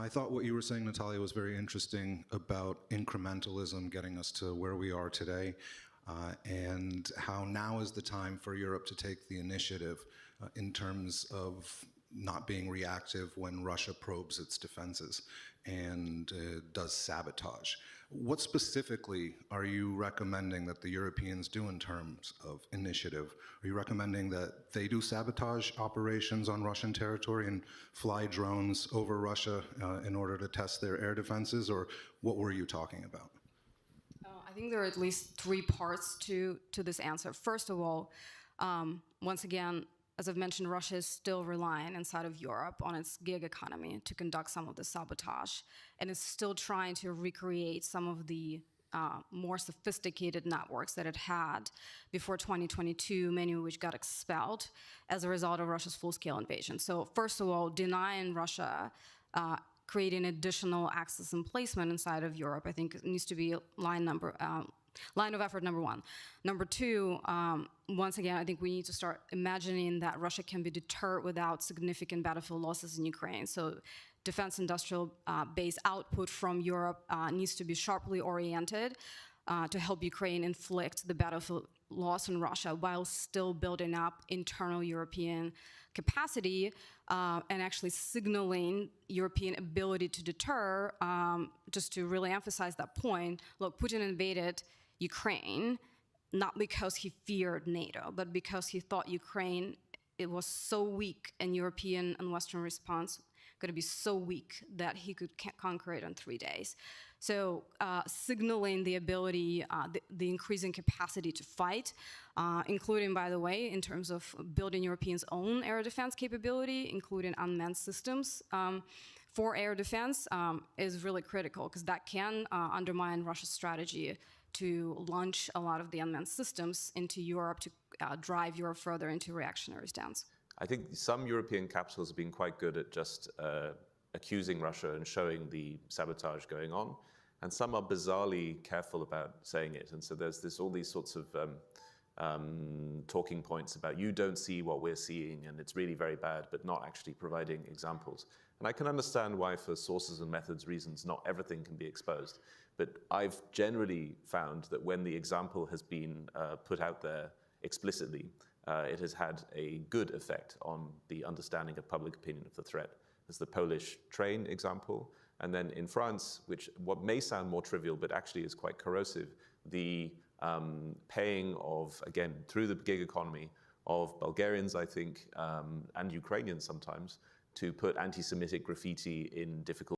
I thought what you were saying, Natalia, was very interesting about incrementalism getting us to where we are today, and how now is the time for Europe to take the initiative in terms of not being reactive when Russia probes its defenses and does sabotage. What specifically are you recommending that the Europeans do in terms of initiative? Are you recommending that they do sabotage operations on Russian territory and fly drones over Russia in order to test their air defenses, or what were you talking about? I think there are at least three parts to this answer. First of all, once again, as I've mentioned, Russia is still relying inside of Europe on its gig economy to conduct some of the sabotage, and is still trying to recreate some of the more sophisticated networks that it had before 2022, many of which got expelled as a result of Russia's full-scale invasion. So first of all, denying Russia creating additional access and placement inside of Europe, I think it needs to be line of effort number one. Number two, once again, I think we need to start imagining that Russia can be deterred without significant battlefield losses in Ukraine. So defense industrial base output from Europe needs to be sharply oriented to help Ukraine inflict the battlefield loss in Russia while still building up internal European capacity and actually signaling European ability to deter. Just to really emphasize that point, look, Putin invaded Ukraine not because he feared NATO, but because he thought Ukraine, it was so weak, and European and Western response going to be so weak that he could conquer it in 3 days. So signaling the ability, the increasing capacity to fight, including, by the way, in terms of building Europeans' own air defense capability, including unmanned systems for air defense, is really critical, because that can undermine Russia's strategy to launch a lot of the unmanned systems into Europe to drive Europe further into reactionary stance. I think some European capitals have been quite good at just accusing Russia and showing the sabotage going on, and some are bizarrely careful about saying it. And so there's all these sorts of talking points about, you don't see what we're seeing, and it's really very bad, but not actually providing examples. And I can understand why, for sources and methods reasons, not everything can be exposed. But I've generally found that when the example has been put out there explicitly, it has had a good effect on the understanding of public opinion of the threat. There's the Polish train example, and then in France, what may sound more trivial but actually is quite corrosive, the paying of, again, through the gig economy, of Bulgarians, I think, and Ukrainians sometimes, to put anti-Semitic graffiti in difficult